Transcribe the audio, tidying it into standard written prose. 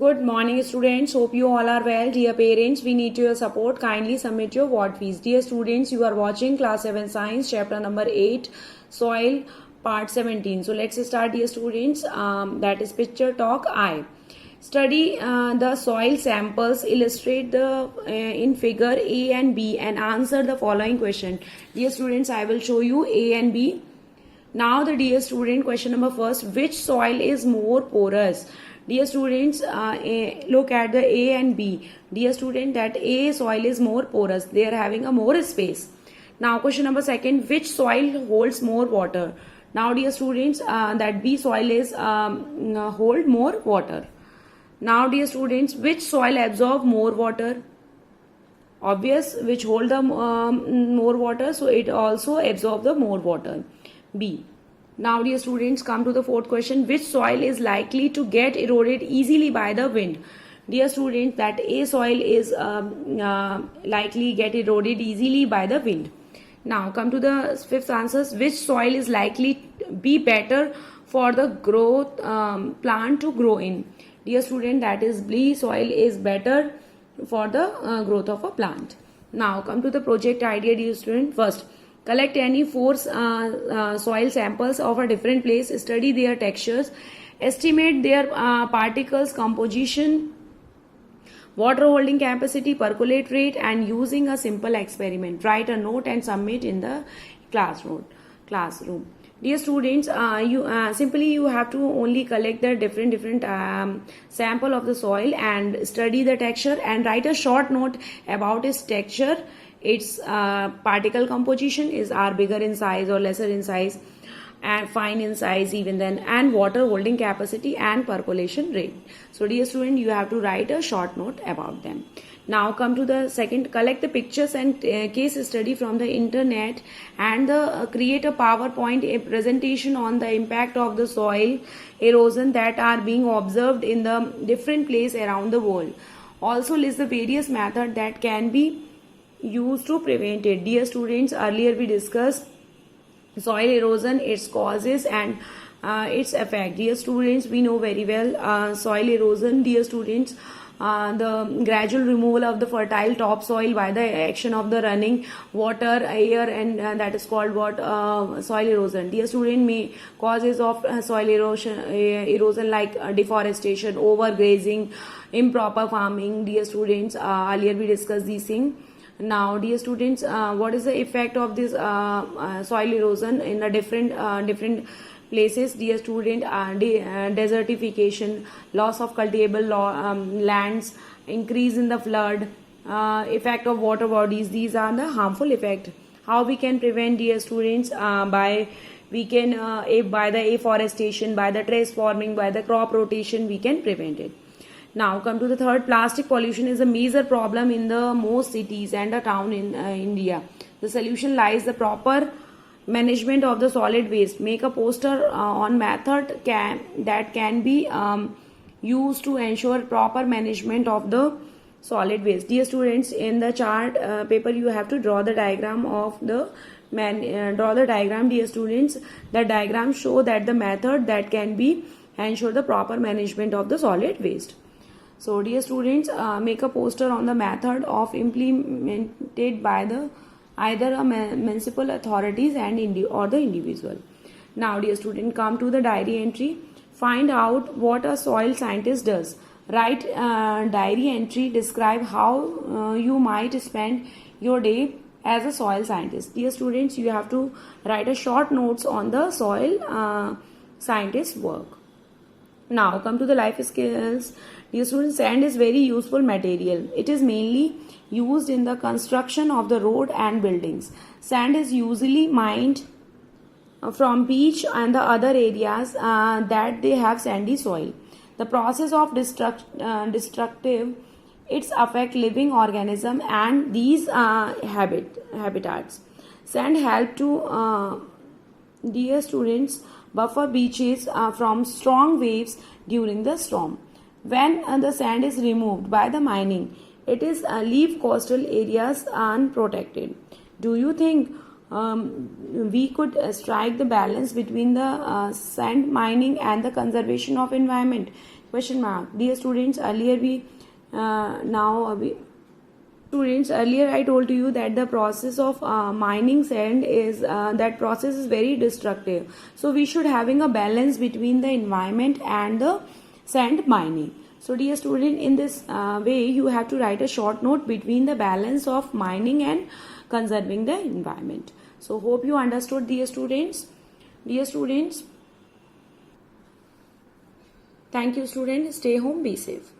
Good morning, students. Hope you all are well. Dear parents, we need your support. Kindly submit your ward fees. Dear students, you are watching class 7 science chapter number 8 soil part 17. So let's start, dear students. That is picture talk I. Study the soil samples, illustrate the in figure A and B and answer the following question. Dear students, I will show you A and B. Now the dear student question number first, which soil is more porous? Dear students, look at the A and B. Dear student, that A soil is more porous. They are having a more space. Now question number second, which soil holds more water? Now dear students, that B soil is hold more water. Now dear students, which soil absorb more water? Obvious, which hold the more water, so it also absorb the more water. B. Now dear students, come to the fourth question, which soil is likely to get eroded easily by the wind? Dear students, that A soil is likely get eroded easily by the wind. Now come to the fifth answers, which soil is likely to be better for the growth plant to grow in? Dear student, that is B soil is better for the growth of a plant. Now come to the project idea, dear student. First, collect any four soil samples of a different place, study their textures, estimate their particles composition, water holding capacity, percolate rate, and using a simple experiment. Write a note and submit in the classroom. Dear students, you have to only collect the different sample of the soil and study the texture and write a short note about its texture, its particle composition are bigger in size or lesser in size, and fine in size even then, and water holding capacity and percolation rate. So dear student, you have to write a short note about them. Now come to the second, collect the pictures and case study from the internet and create a PowerPoint presentation on the impact of the soil erosion that are being observed in the different place around the world. Also list the various methods that can be used to prevent it. Dear students, earlier we discussed soil erosion, its causes and its effect. Dear students, we know very well soil erosion. Dear students, the gradual removal of the fertile topsoil by the action of the running water, air, and that is called what? Soil erosion. Dear student, causes of soil erosion like deforestation, overgrazing, improper farming. Dear students, earlier we discussed these things. Now dear students, what is the effect of this soil erosion in the different places? Dear student, desertification, loss of cultivable lands, increase in the flood, effect of water bodies. These are the harmful effect. How we can prevent, dear students? By the afforestation, by the tree forming, by the crop rotation, we can prevent it. Now come to the third, plastic pollution is a major problem in the most cities and a town in India. The solution lies the proper management of the solid waste. Make a poster on method that can be used to ensure proper management of the solid waste. Dear students, in the chart paper you have to draw the diagram of the draw the diagram. Dear students, the diagram show that the method that can be ensure the proper management of the solid waste. So dear students, make a poster on the method of implemented by the either a municipal authorities and or the individual. Now dear student, come to the diary entry. Find out what a soil scientist does. Write diary entry, describe how you might spend your day as a soil scientist. Dear students, you have to write a short notes on the soil scientist work. Now come to the life skills. Dear students, sand is very useful material. It is mainly used in the construction of the road and buildings. Sand is usually mined from beach and the other areas that they have sandy soil. The process of destructive its affect living organism and these habitats. Sand help to dear students, buffer beaches from strong waves during the storm. When the sand is removed by the mining, it is leave coastal areas unprotected. Do you think we could strike the balance between the sand mining and the conservation of environment? Question mark. Dear students, earlier I told to you that the process of mining sand is that process is very destructive. So we should having a balance between the environment and the sand mining. So dear student, in this way you have to write a short note between the balance of mining and conserving the environment. So hope you understood, dear students. Dear students, thank you students. Stay home, be safe.